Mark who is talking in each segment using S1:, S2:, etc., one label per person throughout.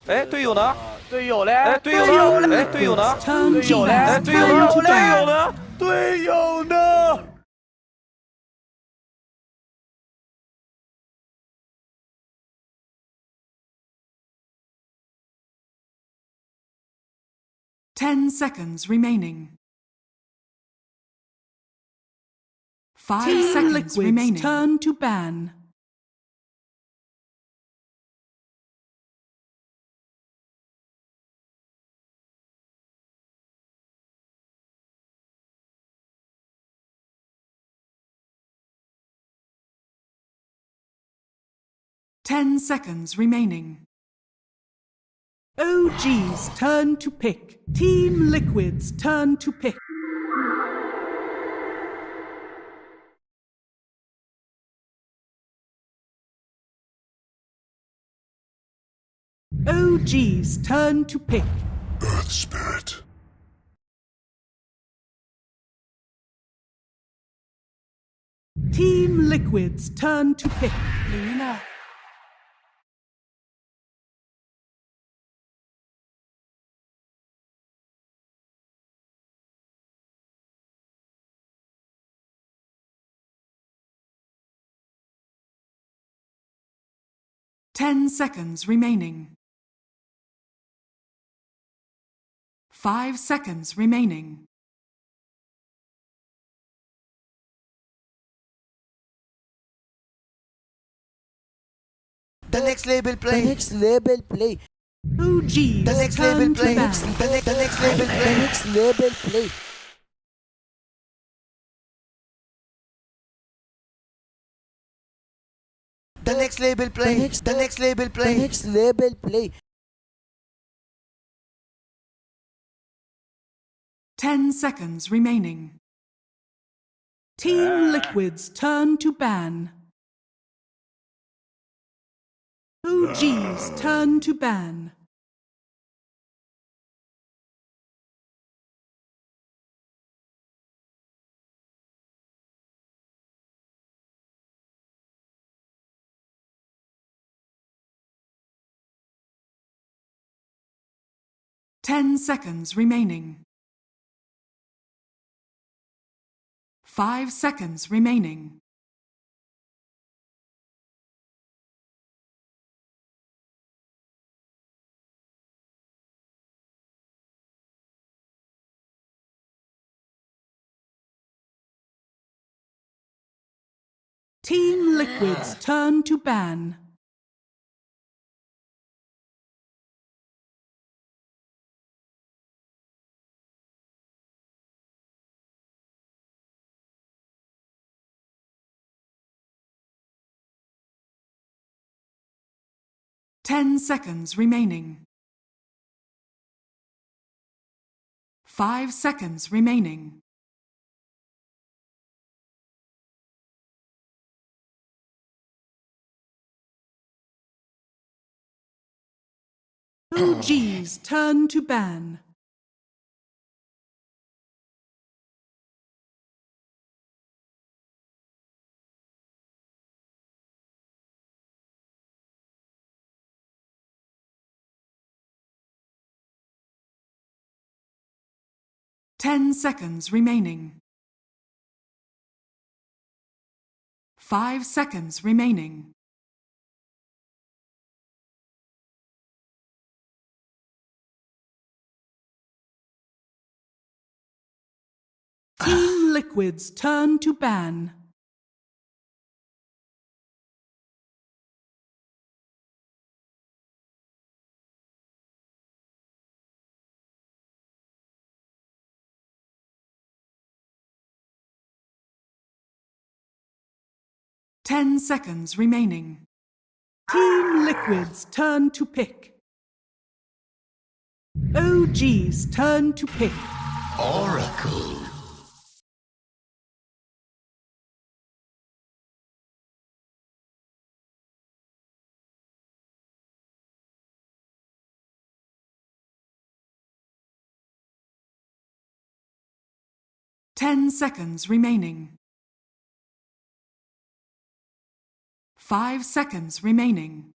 S1: 哎，队友呢？
S2: 队友嘞？
S1: 哎，队友呢？哎，队友呢？
S2: 队友嘞？
S1: 哎，队友呢？队友呢？
S2: 队友呢？
S3: 10 seconds remaining. 5
S4: Team
S3: seconds
S4: Liquid's
S3: remaining.
S4: turn to ban.
S3: Ten seconds remaining.
S4: OG's turn to pick. Team Liquid's turn to pick. OG's turn to pick.
S5: Earth Spirit.
S4: Team Liquid's turn to pick.
S3: Luna. Ten seconds remaining. 5 seconds remaining.
S6: The next label play.
S7: The next label play.
S4: OG's
S6: The next
S4: turn
S6: label
S4: to
S6: play.
S4: ban.
S6: The next label
S7: The
S6: play.
S7: next label play.
S6: The next label play. The next label
S7: The
S6: play.
S7: next label play.
S3: 10 seconds remaining.
S4: Team Liquid's turn to ban. OG's turn to ban.
S3: Ten seconds remaining. 5 seconds remaining.
S4: Team Liquid's turn to ban.
S3: Ten seconds remaining. 5 seconds remaining.
S4: OG's turn to ban.
S3: Ten seconds remaining. 5 seconds remaining.
S4: Team Liquid's turn to ban.
S3: Ten seconds remaining.
S4: Team Liquid's turn to pick. OG's turn to pick.
S5: Oracle.
S3: Ten seconds remaining. 5 seconds remaining.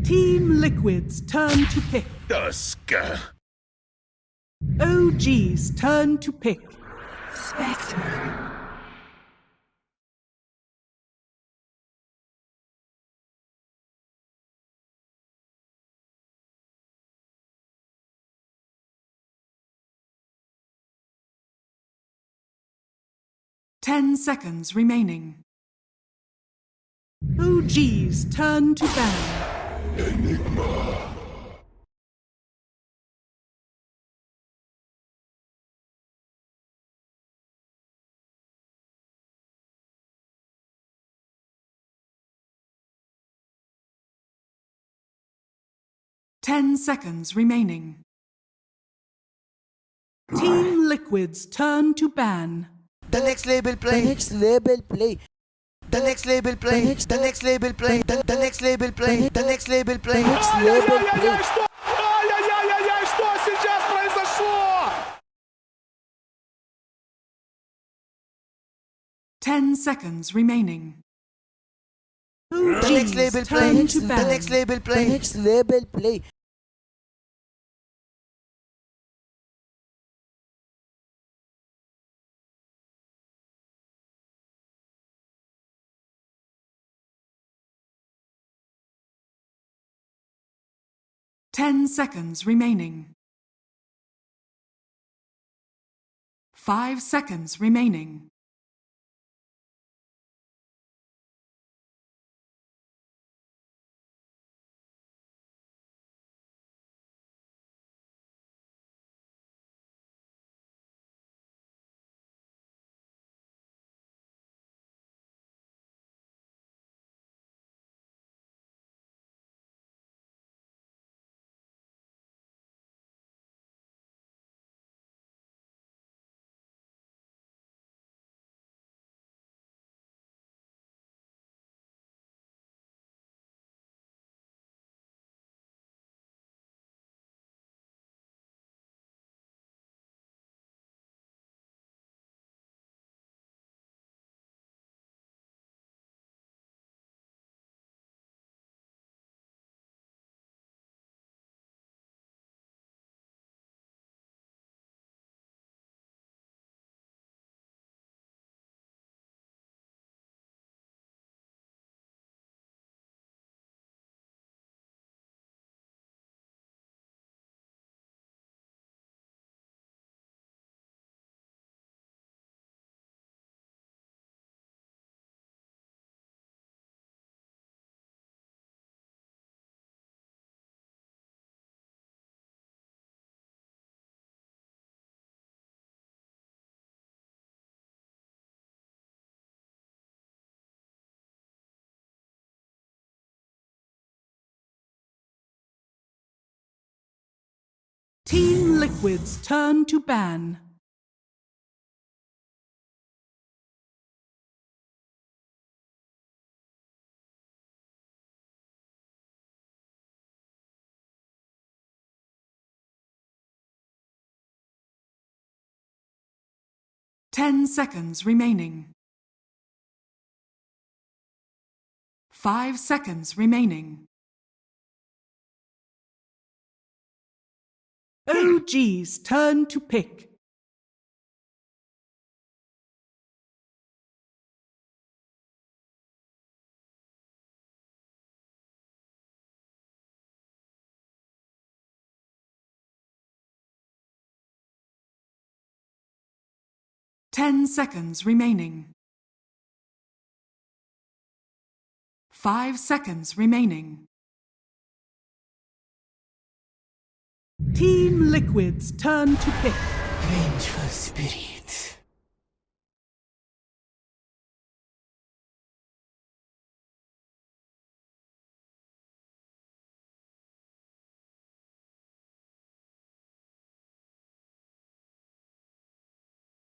S4: Team Liquid's turn to pick.
S5: Dusk.
S4: OG's turn to pick.
S3: Spectre. 10 seconds remaining.
S4: OG's turn to ban.
S5: Enigma.
S3: Ten seconds remaining.
S4: Team Liquid's turn to ban.
S6: The next label play.
S7: The next label play.
S6: The next label play. The next label play. The next label play. The next label play.
S7: The next label play.
S2: Ай-яй-яй-яй-яй, что сейчас произошло?
S3: 10 seconds remaining.
S6: The next label
S4: OG's
S6: play.
S4: turn to
S6: The
S4: ban.
S6: next label
S7: The
S6: play.
S7: next label play.
S3: Ten seconds remaining. 5 seconds remaining.
S4: Team Liquid's turn to ban.
S3: Ten seconds remaining. 5 seconds remaining.
S4: OG's turn to pick.
S3: Ten seconds remaining. 5 seconds remaining.
S4: Team Liquid's turn to pick.
S7: Vengeful spirit.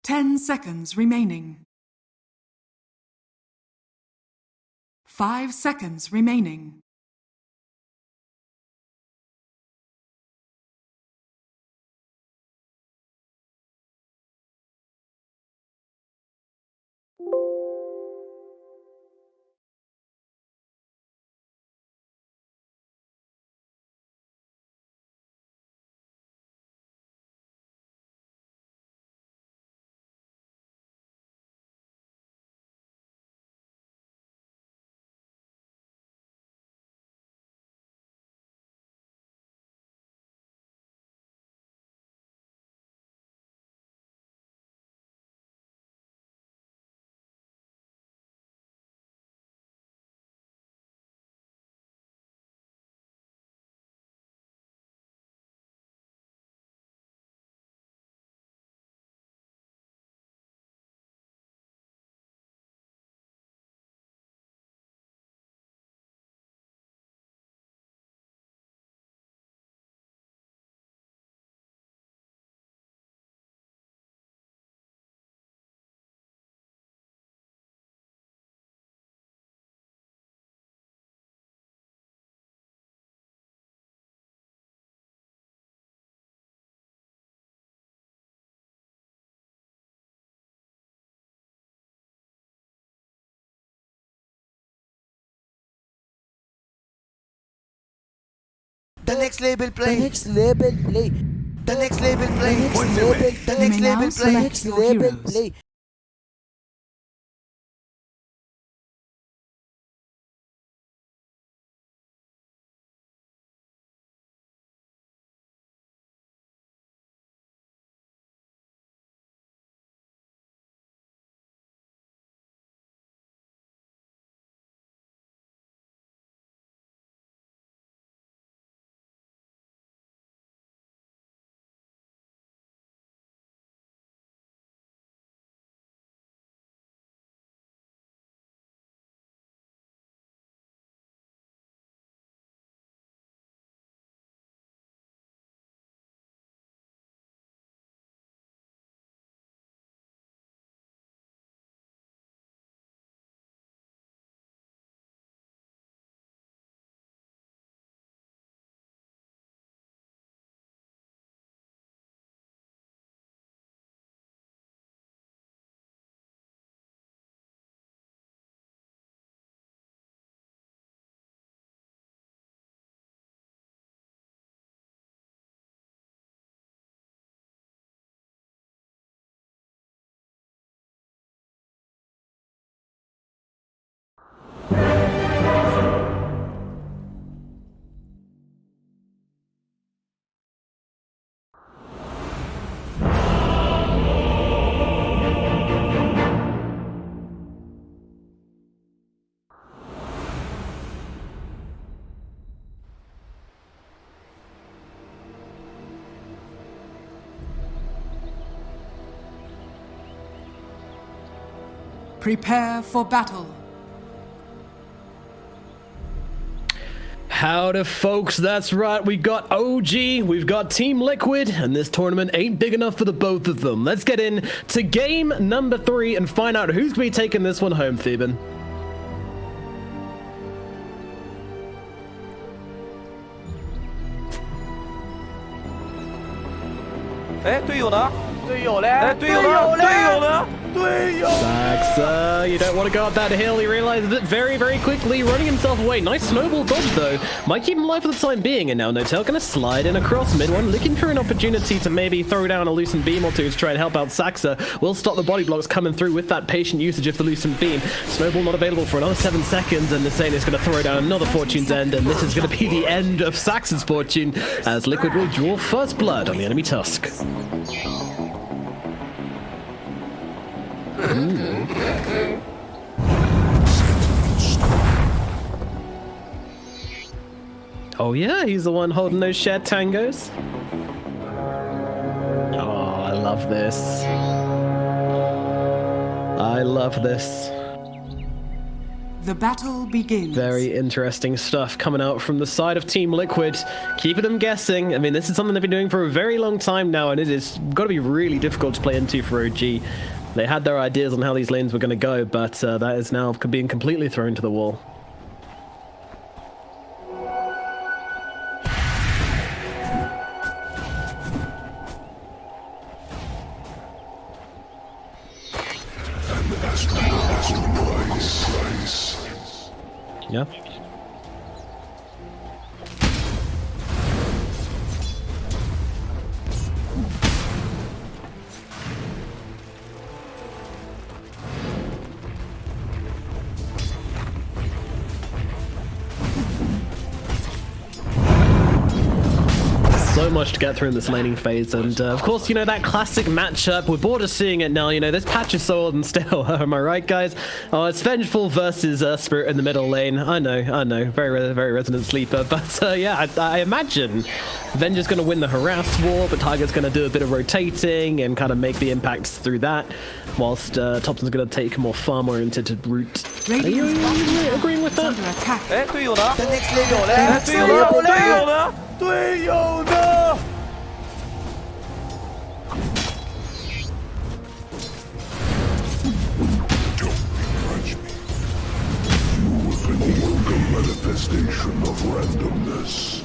S3: Ten seconds remaining. 5 seconds remaining.
S6: The next label play.
S7: The next label play.
S6: The next label play.
S7: The next label.
S6: The
S3: You
S6: next
S3: may now
S6: label play.
S3: select your
S7: Label
S3: heroes.
S7: play.
S3: Prepare for battle.
S8: Howdy folks, that's right, we got OG, we've got Team Liquid, and this tournament ain't big enough for the both of them. Let's get in to game number 3 and find out who's going to be taking this one home, Theban. Saxa, you don't want to go up that hill. He realizes it very, very quickly, running himself away. Nice snowball dodge, though. Might keep him alive for the time being. And now Notel going to slide in across mid one, looking for an opportunity to maybe throw down a loosened beam or two to try and help out Saxa. Will stop the body blocks coming through with that patient usage of the loosened beam. Snowball not available for another 7 seconds, and Nisane is going to throw down another Fortune's End, and this is going to be the end of Saxa's fortune, as Liquid will draw first blood on the enemy Tusk. Oh yeah, he's the one holding those shared tangos. Oh, I love this. I love this.
S3: The battle begins.
S8: Very interesting stuff coming out from the side of Team Liquid. Keeping them guessing. I mean, this is something they've been doing for a very long time now, and it is got to be really difficult to play into for OG. They had their ideas on how these lanes were going to go, but that is now being completely thrown to the wall. Yeah. So much to get through in this laning phase, and of course, you know, that classic matchup, we're bored of seeing it now. You know, this patch is so old and still. Am I right, guys? Oh, it's Vengeful versus Spirit in the middle lane. I know, very resonant sleeper, but yeah, I imagine Venge is going to win the harass war, but Tiger's going to do a bit of rotating and kind of make the impacts through that, whilst Thompson's going to take a more farm-oriented route. Are you agreeing with that?
S3: Under attack.
S6: The next label. The next label.
S1: 队友呢？
S5: Manifestation of randomness.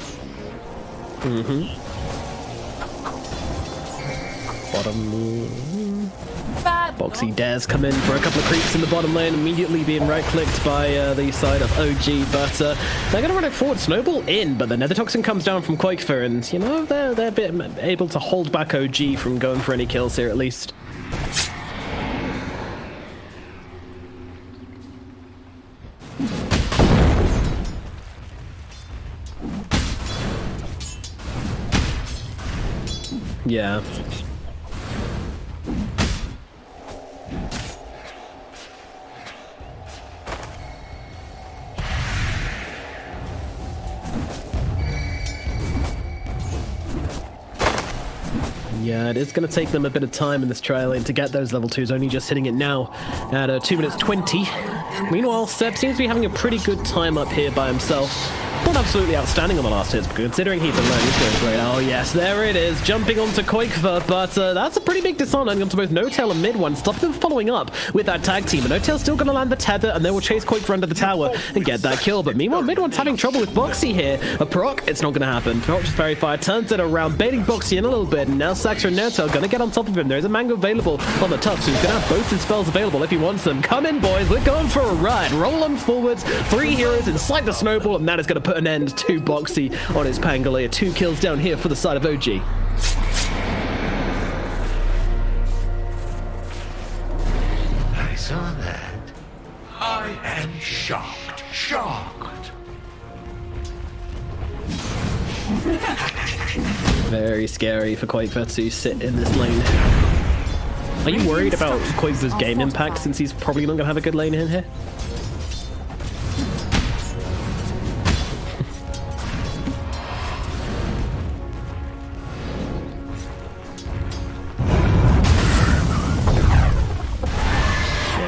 S8: Bottom. Boxy dares come in for a couple of creeps in the bottom lane, immediately being right-clicked by the side of OG, but they're going to run it forward. Snowball in, but the Nether Toxin comes down from Quakefer, and, you know, they're a bit able to hold back OG from going for any kills here, at least. Yeah. Yeah, it is going to take them a bit of time in this trial lane to get those level 2s, only just hitting it now at 2 minutes 20. Meanwhile, Seb seems to be having a pretty good time up here by himself. Not absolutely outstanding on the last hits, but considering he's alone, he's doing great. Oh yes, there it is, jumping onto Quakefer, but that's a pretty big dishonor onto both No-Tail and Mid-One. Stop them following up with that tag team, and No-Tail's still going to land the tether, and they will chase Quakefer under the tower and get that kill. But meanwhile, Mid-One's having trouble with Boxy here. A proc, it's not going to happen. Proc just very fire, turns it around, baiting Boxy in a little bit, and now Saxer and No-Tail going to get on top of him. There's a Mango available on the top, so he's going to have both his spells available if he wants them. Come in, boys, we're going for a ride. Roll on forwards, 3 heroes inside the snowball, and that is going to put an end to Boxy on his Pangolier. 2 kills down here for the side of OG.
S5: I saw that. I am shocked. Shocked.
S8: Very scary for Quakefer to sit in this lane. Are you worried about Quakefer's game impact since he's probably not going to have a good lane in here?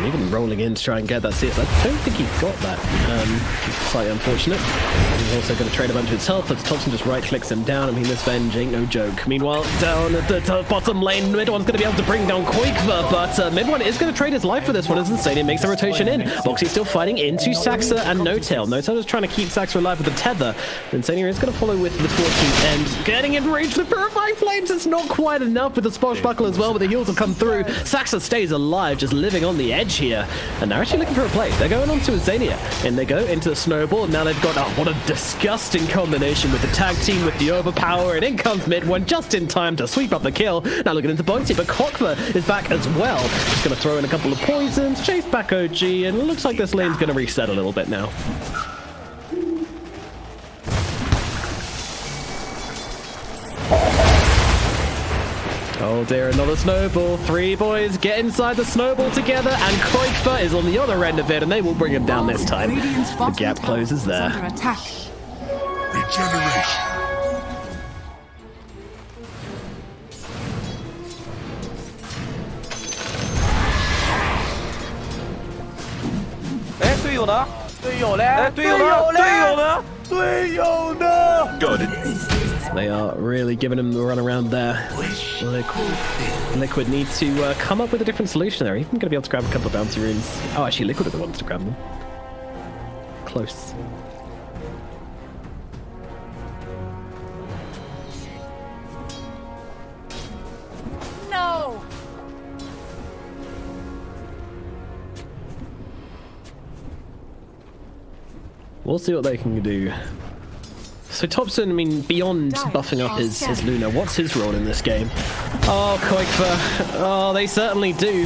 S8: Even rolling in to try and get that CS. I don't think he got that. Slightly unfortunate. He's also going to trade a bunch of his health as Thompson just right-clicks him down. I mean, this Venge ain't no joke. Meanwhile, down at the bottom lane, Mid-One's going to be able to bring down Quakefer, but Mid-One is going to trade his life for this one as Insania makes a rotation in. Boxy's still fighting into Saxer and No-Tail. No-Tail is trying to keep Saxer alive with the tether. Insania is going to follow with the Fortune and getting in range with Purifying Flames. It's not quite enough with the Swashbuckle as well, but the heals will come through. Saxer stays alive, just living on the edge here. And they're actually looking for a play. They're going on to Insania, and they go into the snowball, and now they've got, what a disgusting combination with the tag team, with the overpower, and in comes Mid-One just in time to sweep up the kill. Now looking into Boxy, but Quakefer is back as well. Just going to throw in a couple of poisons, chase back OG, and it looks like this lane's going to reset a little bit now. Oh dear, another snowball. 3 boys get inside the snowball together, and Quakefer is on the other end of it, and they will bring him down this time. The gap closes there.
S3: Under attack.
S5: Regeneration.
S1: Got it.
S8: They are really giving him the run around there. Liquid needs to come up with a different solution there. Even going to be able to grab a couple of bounty runes. Oh, actually, Liquid are the ones to grab them. Close.
S3: No!
S8: We'll see what they can do. So Thompson, I mean, beyond buffing up his Luna, what's his role in this game? Oh, Quakefer. Oh, they certainly do.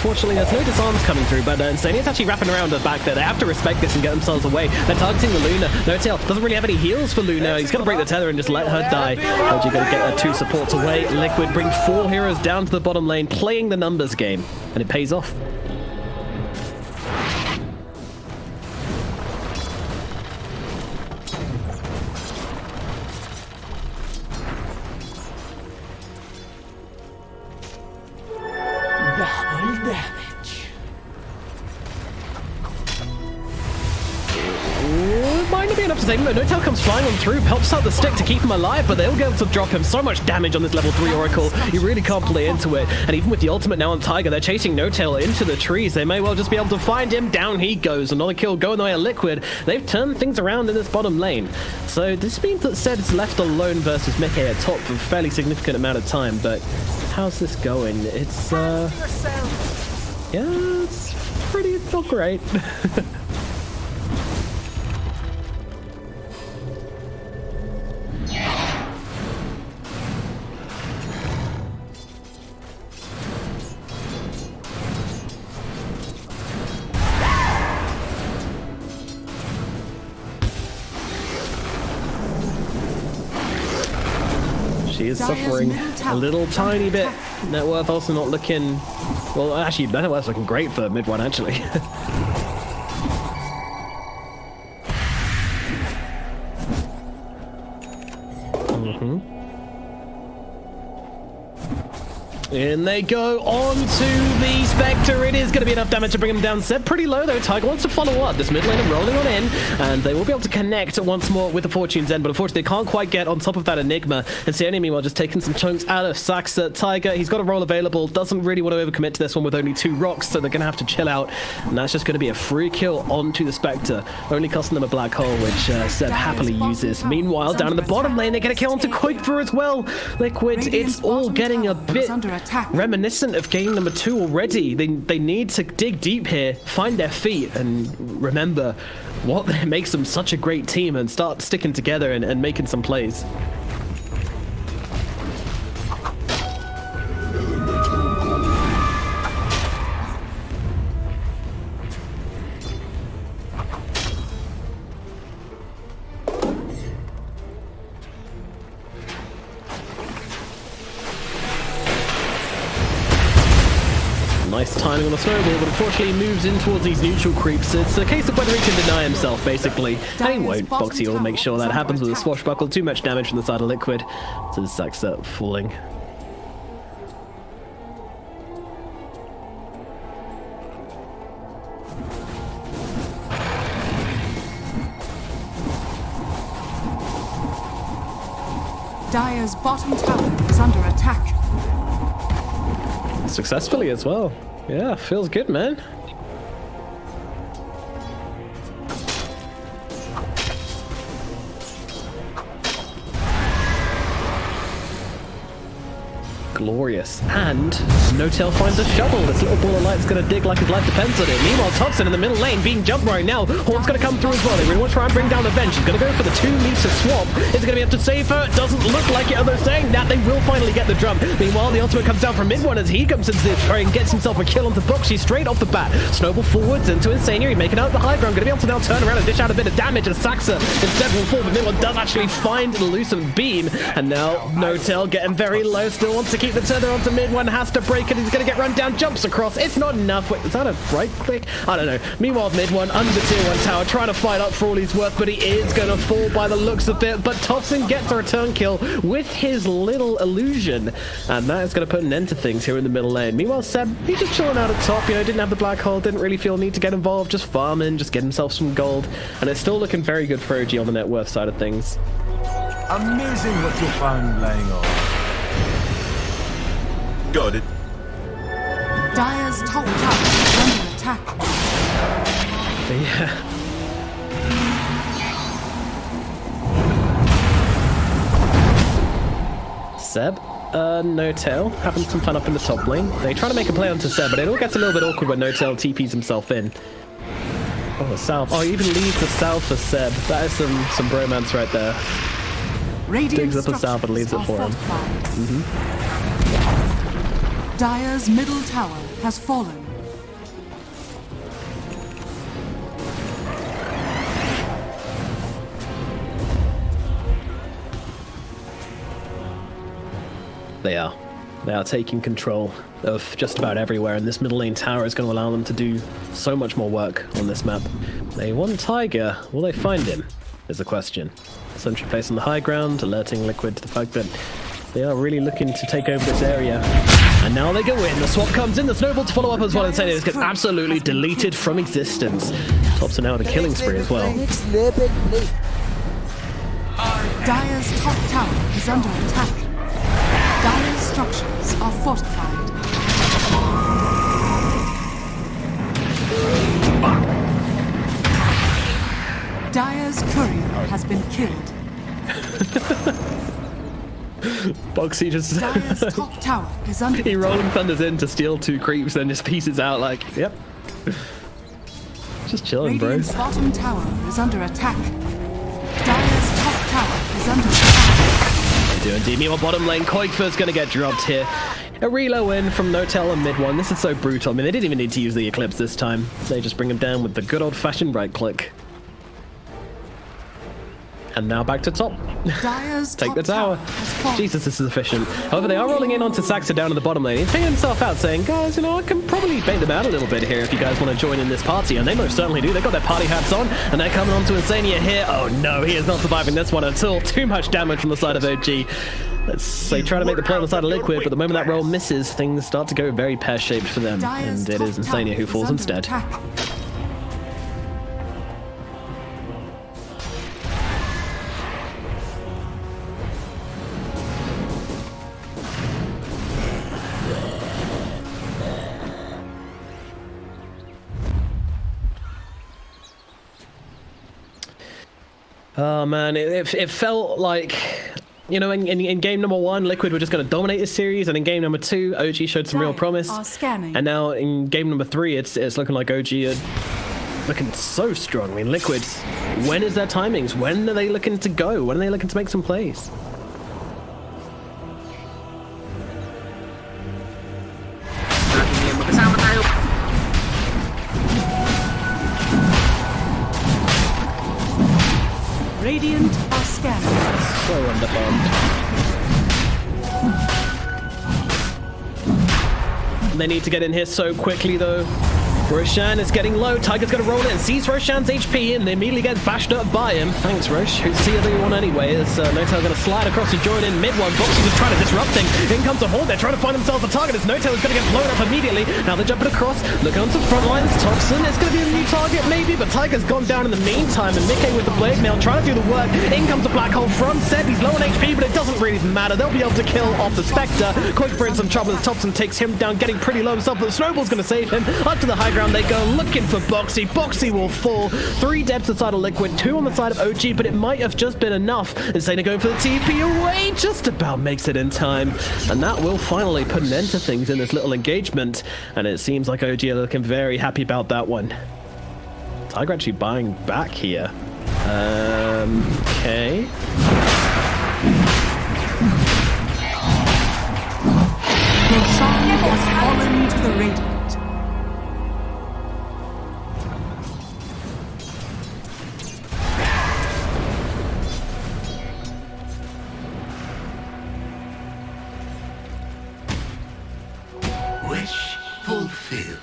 S8: Fortunately, there's no disarms coming through, but Insania's actually wrapping around the back there. They have to respect this and get themselves away. They're targeting the Luna. No-Tail doesn't really have any heals for Luna. He's going to break the tether and just let her die. OG going to get her 2 supports away. Liquid bring 4 heroes down to the bottom lane, playing the numbers game, and it pays off. might not be enough to save him. No-Tail comes flying on through, helps out the stick to keep him alive, but they'll be able to drop him so much damage on this level 3 Oracle. You really can't play into it. And even with the ultimate now on Tiger, they're chasing No-Tail into the trees. They may well just be able to find him. Down he goes. Another kill going the way of Liquid. They've turned things around in this bottom lane. So this means that Zed is left alone versus Mickey at top for a fairly significant amount of time. But how's this going? It's, yeah, it's pretty not great. She is suffering a little tiny bit. Net worth also not looking... Well, actually, net worth's looking great for mid one, actually. In they go on to the Spectre. It is going to be enough damage to bring him down. Zed pretty low though. Tiger wants to follow up. This mid laner rolling on in, and they will be able to connect once more with the Fortune's End, but unfortunately they can't quite get on top of that Enigma. And Sione meanwhile just taking some chunks out of Saxa. Tiger, he's got a roll available, doesn't really want to overcommit to this one with only 2 rocks, so they're going to have to chill out. And that's just going to be a free kill onto the Spectre, only costing them a black hole, which Zed happily uses. Meanwhile, down in the bottom lane, they get a kill onto Quickthrough as well. Liquid, it's all getting a bit reminiscent of game number 2 already. They need to dig deep here, find their feet, and remember what makes them such a great team and start sticking together and making some plays. Nice timing on the snowball, but unfortunately he moves in towards these neutral creeps. It's a case of whether he can deny himself, basically. And he won't. Boxy will make sure that happens with a swashbuckle. Too much damage from the side of Liquid. So Saxa falling.
S3: Dire's bottom tower is under attack.
S8: Successfully as well. Yeah, feels good, man. Glorious. And No-Tail finds a shovel. This little ball of light's going to dig like his life depends on it. Meanwhile, Thompson in the middle lane being jumped right now. Horn's going to come through as well. They really want to try and bring down the Venge. She's going to go for the 2-meter swap. Is it going to be able to save her? Doesn't look like it, although saying that they will finally get the drum. Meanwhile, the ultimate comes down from mid one as he comes into this tray and gets himself a kill onto Boxy straight off the bat. Snowball forwards into Insania, making out the high ground. Going to be able to now turn around and dish out a bit of damage as Saxa instead will fall. But mid one does actually find the Lucent Beam. And now No-Tail getting very low. Still wants to keep the tether onto mid one. Has to break it. He's going to get run down. Jumps across. It's not enough. Wait, is that a right click? I don't know. Meanwhile, mid one under tier 1 tower trying to fight up for all he's worth, but he is going to fall by the looks of it. But Thompson gets a return kill with his little illusion, and that is going to put an end to things here in the middle lane. Meanwhile, Seb, he's just chilling out at top. You know, didn't have the black hole, didn't really feel need to get involved, just farming, just get himself some gold, and it's still looking very good for OG on the net worth side of things.
S1: Amazing what you found laying on. Got it.
S3: Dire's top tower is under attack.
S8: Yeah. Seb, No-Tail having some fun up in the top lane. They try to make a play onto Seb, but it all gets a little bit awkward when No-Tail TPs himself in. Oh, the south. Oh, he even leads the south for Seb. That is some bromance right there. Digs up the south and leaves it for him.
S3: Dire's middle tower has fallen.
S8: They are. They are taking control of just about everywhere, and this middle lane tower is going to allow them to do so much more work on this map. They want Tiger. Will they find him? Is the question. Sentry place on the high ground, alerting Liquid to the fact that They are really looking to take over this area. And now they go in. The swap comes in. The snowball to follow up as well. And Insania gets absolutely deleted from existence. Tops are now at a killing spree as well.
S7: Next level play.
S3: Dire's top tower is under attack. Dire's structures are fortified. Dire's courier has been killed.
S8: Boxy just
S3: Dire's top tower is under
S8: he rolling thunders in to steal 2 creeps, then just pieces out like, yep. Just chilling, bro.
S3: Radiant's bottom tower is under attack. Dire's top tower is under attack.
S8: They do indeed. Meanwhile, bottom lane, Koigfer's gonna get dropped here. A reload win from Notel and mid one. This is so brutal. I mean, they didn't even need to use the Eclipse this time. They just bring him down with the good old-fashioned right click. And now back to top.
S3: Dire's
S8: Take
S3: top
S8: the tower.
S3: has fallen.
S8: Jesus, this is efficient. However, they are rolling in onto Saxa down in the bottom lane. He's figuring himself out, saying, guys, you know, I can probably bait them out a little bit here if you guys want to join in this party. And they most certainly do. They've got their party hats on, and they're coming on to Insania here. Oh no, he is not surviving this one at all. Too much damage from the side of OG. Let's say try to make the play on the side of Liquid, but the moment that roll misses, things start to go very pear-shaped for them.
S3: Dire's
S8: And it is
S3: top
S8: Insania
S3: tower
S8: who
S3: is
S8: falls
S3: under
S8: instead.
S3: attack.
S8: Oh man, it felt like, you know, in game number 1, Liquid were just going to dominate this series, and in game number 2, OG showed some real
S3: Dire
S8: promise.
S3: are scanning.
S8: And now in game number 3, it's looking like OG are looking so strong. I mean, Liquid, when is their timings? When are they looking to go? When are they looking to make some plays?
S3: Radiant are scanning.
S8: So underbombed. They need to get in here so quickly, though. Roshan is getting low. Tiger's going to roll in, sees Roshan's HP, and immediately gets bashed up by him. Thanks, Rosh. Who's tier 1 anyway? As Notel going to slide across to join in mid one. Boxy just trying to disrupt things. In comes a Horde. They're trying to find themselves a target. As Notel is going to get blown up immediately. Now they're jumping across, looking onto the front lines. Thompson is going to be a new target, maybe, but Tiger's gone down in the meantime. And Mickey with the blade mail trying to do the work. In comes a black hole from Seb. He's low on HP, but it doesn't really matter. They'll be able to kill off the Spectre. Koigfer in some trouble as Thompson takes him down, getting pretty low himself, but the Snowball's going to save him. Up to the high ground they go, looking for Boxy. Boxy will fall. 3 dead to the side of Liquid, 2 on the side of OG, but it might have just been enough. Insania going for the TP away, just about makes it in time. And that will finally put an end to things in this little engagement. And it seems like OG are looking very happy about that one. Tiger actually buying back here. Okay.
S3: Roshan has fallen to the Radiant.
S5: Wish fulfilled.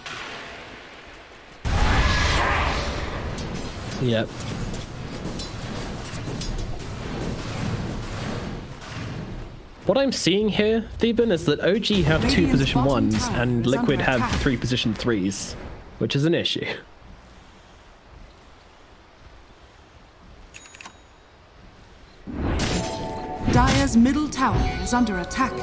S8: Yep. What I'm seeing here, Theban, is that OG have 2
S3: Radiant's
S8: position
S3: bottom
S8: 1s
S3: tower
S8: and
S3: is
S8: Liquid
S3: under
S8: have
S3: attack.
S8: 3 position 3s, which is an issue.
S3: Dire's middle tower is under attack.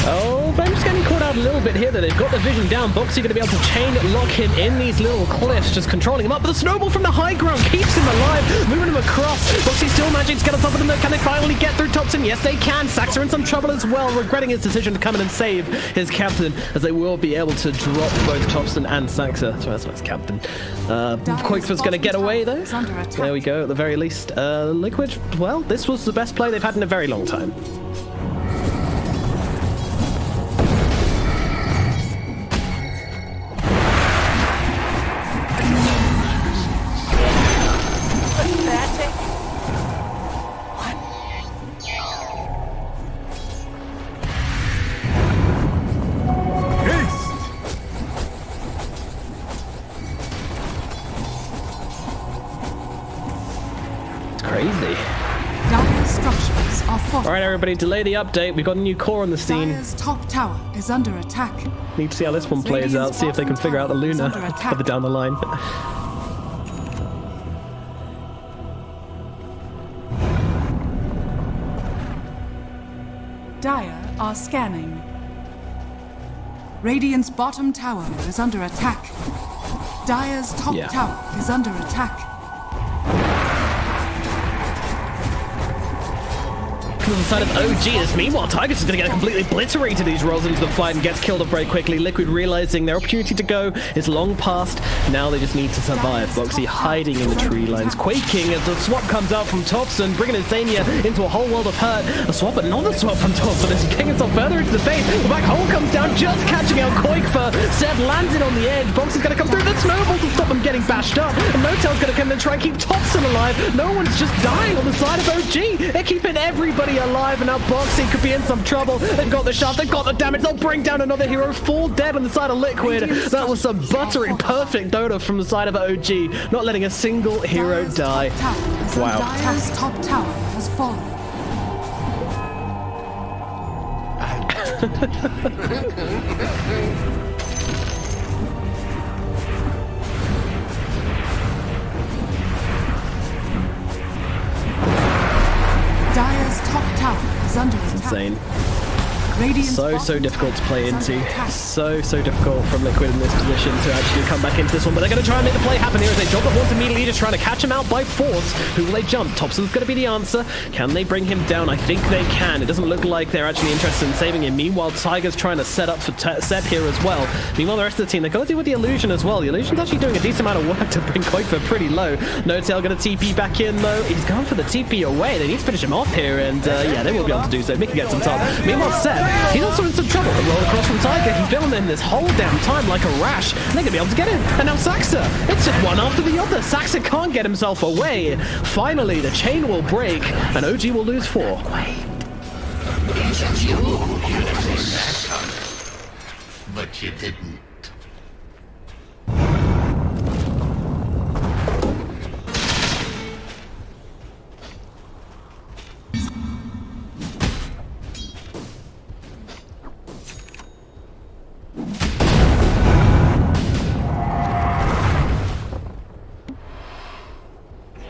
S8: Oh, I'm just getting caught out a little bit here that they've got the vision down. Boxy going to be able to chain lock him in these little cliffs, just controlling him up. But the snowball from the high ground keeps him alive, moving him across. Boxy still managing to get on top of them. Can they finally get through Thompson? Yes, they can. Saxa in some trouble as well, regretting his decision to come in and save his captain, as they will be able to drop both Thompson and Saxa. So that's his captain. Koigfer's going to get away, though. There we go, at the very least. Liquid, well, this was the best play they've had in a very long time. Crazy.
S3: Dire's structures are fortified.
S8: All right, everybody, delay the update. We've got a new core on the scene.
S3: Dire's top tower is under attack.
S8: Need to see how this one plays out, see if they can figure out the Luna further down the line.
S3: Dire are scanning. Radiant's bottom tower is under attack. Dire's top tower is under attack.
S8: On the side of OG, meanwhile, Tigers is going to get completely obliterated. These rolls into the fight and gets killed off very quickly. Liquid realizing their opportunity to go is long past. Now they just need to survive. Boxy hiding in the tree lines, quaking as the swap comes out from Thompson, bringing Zania into a whole world of hurt. A swap, another swap from Thompson as he getting himself further into the base. The black hole comes down, just catching out Koikfer. Seb lands it on the edge. Boxy's going to come through the snowball to stop him getting bashed up. And Notel's going to come in and try and keep Thompson alive. No one's just dying on the side of OG. They're keeping everybody alive, and now Boxy could be in some trouble. They've got the shot, they've got the damage, they'll bring down another hero, 4 dead on the side of Liquid. That was some buttery perfect Dota from the side of OG, not letting a single hero die. Wow.
S3: Dire's top tower has fallen. Dire's top tower is under attack.
S8: Insane.
S3: Radiant's
S8: So difficult to play into. So difficult from Liquid in this position to actually come back into this one. But they're going to try and make the play happen here as they drop the horns immediately, just trying to catch him out by force. Who will they jump? Thompson's going to be the answer. Can they bring him down? I think they can. It doesn't look like they're actually interested in saving him. Meanwhile, Tiger's trying to set up for Seb here as well. Meanwhile, the rest of the team, they've got to deal with the Illusion as well. The Illusion's actually doing a decent amount of work to bring Koikfer pretty low. Notail going to TP back in though. He's gone for the TP away. They need to finish him off here, and yeah, they will be able to do so. Mickey gets some top. Meanwhile, Seb, he's also in some trouble. A roll across from Tiger. He's been on them this whole damn time like a rash. They're going to be able to get him. And now Saxa. It's just one after the other. Saxa can't get himself away. Finally, the chain will break, and OG will lose 4.
S5: It's you but you didn't.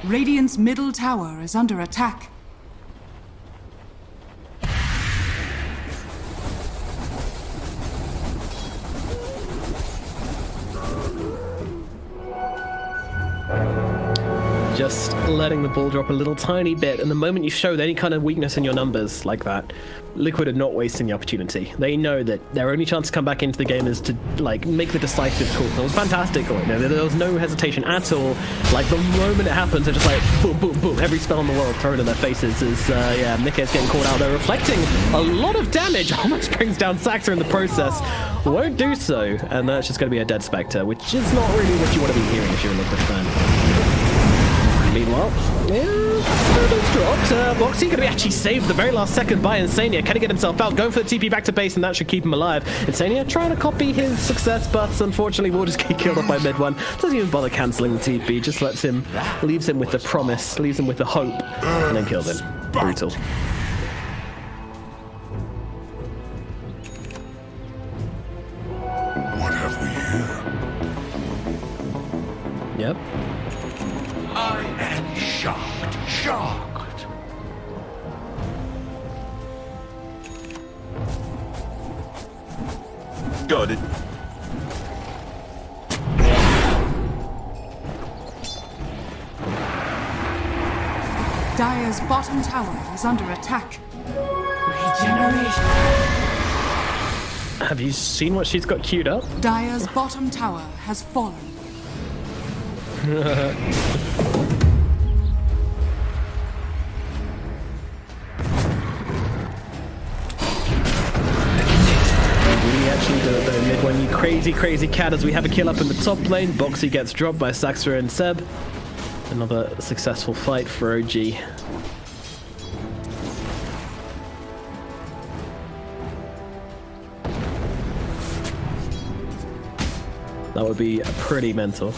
S3: Radiant's middle tower is under attack.
S8: Just letting the ball drop a little tiny bit, and the moment you show any kind of weakness in your numbers like that, Liquid are not wasting the opportunity. They know that their only chance to come back into the game is to like make the decisive call. It was fantastic. You know, there was no hesitation at all. Like the moment it happens, they're just like boom, boom, boom. Every spell in the world thrown in their faces. As yeah, Mika's getting caught out there, reflecting a lot of damage. Almost brings down Saxa in the process. Won't do so, and that's just going to be a dead Spectre, which is not really what you want to be hearing if you're a Liquid fan. Meanwhile, yeah, dropped. Boxy going to be actually saved at the very last second by Insania. Can he get himself out? Going for the TP back to base, and that should keep him alive. Insania trying to copy his success, but unfortunately will just get killed off by mid one. Doesn't even bother cancelling the TP, just lets him, leaves him with the promise, leaves him with the hope, and then kills him. Brutal.
S5: What have we here?
S8: Yep.
S5: I am shocked.
S1: Got it.
S3: Dire's bottom tower is under attack. Regeneration.
S8: Have you seen what she's got queued up?
S3: Dire's bottom tower has fallen. Actually do it though, mid one, you crazy cat, as we have a kill up in the top lane. Boxy gets dropped by Saxa and Seb. Another successful fight for OG. That would be pretty mental.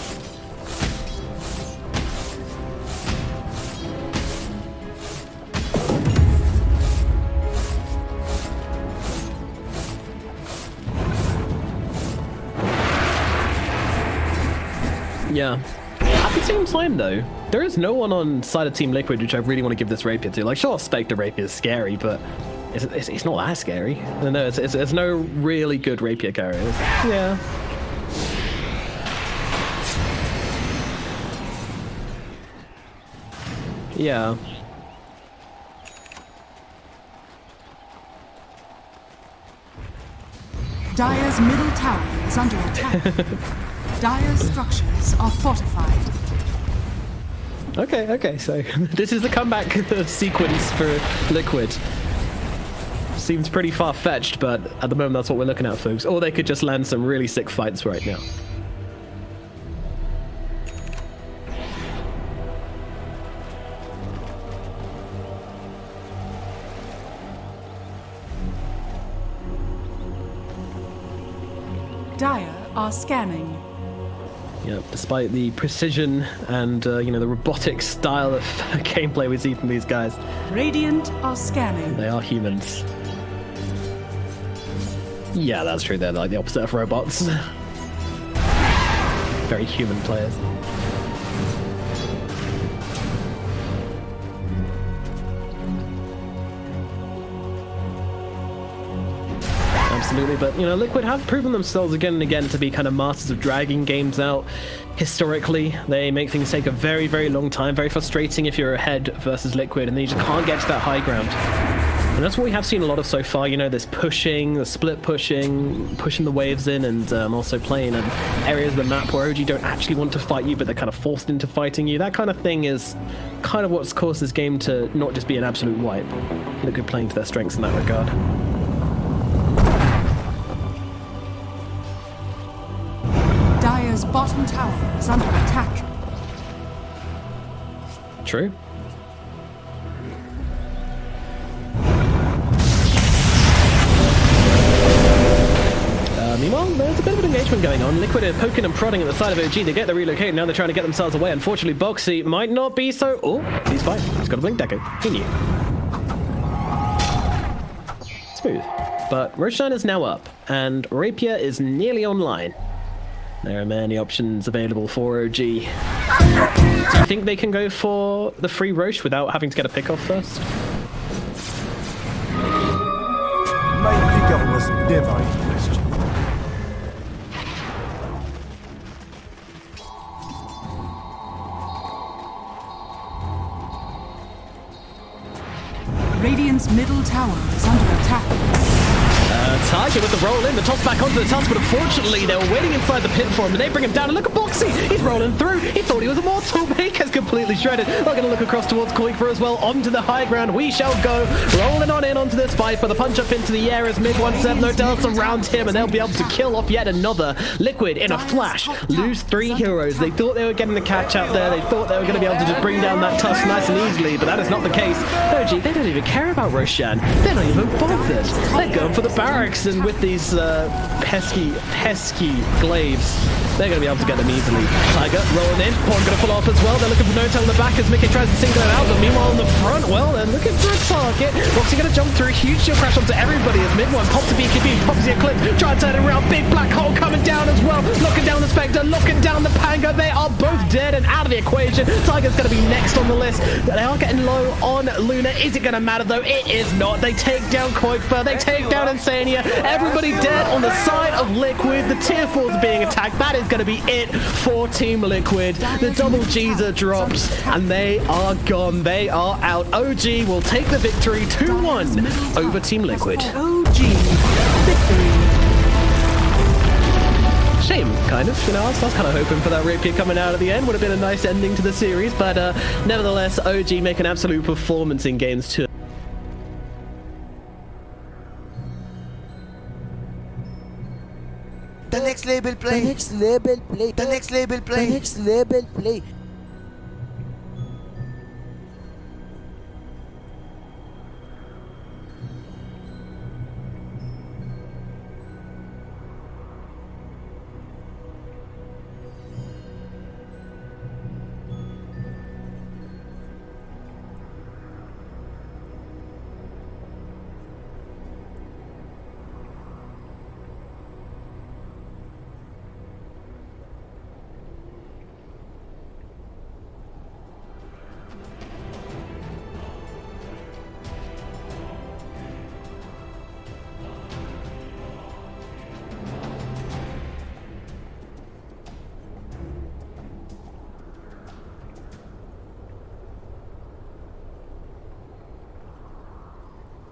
S8: Yeah. At the same time, though, there is no one on side of Team Liquid which I really want to give this rapier to. Like, sure, Spectre Rapier is scary, but it's not that scary. No, it's no really good rapier carriers. Yeah. Yeah.
S4: Dire's middle tower is under attack. Dire's structures are fortified.
S8: Okay, so this is the comeback sequence for Liquid. Seems pretty far-fetched, but at the moment that's what we're looking at, folks. Or they could just land some really sick fights right now.
S4: Dire are scanning.
S8: Yeah, despite the precision and, you know, the robotic style of gameplay we see from these guys.
S4: Radiant are scanning.
S8: They are humans. Yeah, that's true. They're like the opposite of robots. Very human players. Absolutely, but you know, Liquid have proven themselves again and again to be kind of masters of dragging games out. Historically, they make things take a very, very long time. Very frustrating if you're ahead versus Liquid, and then you just can't get to that high ground. And that's what we have seen a lot of so far. You know, this pushing, the split pushing the waves in, and also playing in areas of the map where OG don't actually want to fight you, but they're kind of forced into fighting you. That kind of thing is kind of what's caused this game to not just be an absolute wipe. Liquid playing to their strengths in that regard.
S4: Dire's bottom tower is under attack.
S8: True. Meanwhile, there's a bit of an engagement going on. Liquid are poking and prodding at the side of OG. They get the relocate. Now they're trying to get themselves away. Unfortunately, Boxy might not be so... Oh, he's fine. He's got a blink deco. He knew. Smooth. But Roshan is now up, and Rapier is nearly online. There are many options available for OG. Do you think they can go for the free Roche without having to get a pick off first?
S2: My figure was never in question.
S4: Radiant's middle tower is under attack.
S8: Tiger with the roll in, the toss back onto the tusk, but unfortunately they were waiting inside the pit for him, and they bring him down, and look at Boxy! He's rolling through! He thought he was immortal, but he gets completely shredded. We're going to look across towards Kuiper as well, onto the high ground. We shall go, rolling on in onto this fight, but the punch up into the air as mid-1-7, no else around him, and they'll be able to kill off yet another. Liquid, in a flash, lose 3 heroes. They thought they were getting the catch out there, they thought they were going to be able to just bring down that tusk nice and easily, but that is not the case. OG, they don't even care about Roshan. They're not even bothered. They're going for the barracks, and with these pesky glaives, they're going to be able to get them easily. Tiger rolling in, Pawn going to pull off as well. They're looking for no-tail in the back as Mickey tries to single it out, but meanwhile in the front, well, they're looking for a target. Boxy going to jump through, huge shield crash onto everybody as mid-1 pops a BKB, pops the Eclipse, try to turn it around, big black hole coming down as well, looking down the Spectre, looking down the Pango. They are both dead and out of the equation. Tiger's going to be next on the list. They are getting low on Luna. Is it going to matter though? It is not. They take down Kuiper, they take down Insania. Everybody dead on the side of Liquid. The tier 4s are being attacked. That is going to be it for Team Liquid. The double G's are dropped and they are gone. They are out. OG will take the victory 2-1 over Team Liquid.
S4: OG victory.
S8: Shame, kind of. You know, I was kind of hoping for that Rapier coming out at the end. Would have been a nice ending to the series, but nevertheless, OG make an absolute performance in games 2.
S6: The next label play.
S7: The next label play.
S6: The next label play.
S7: The next label play.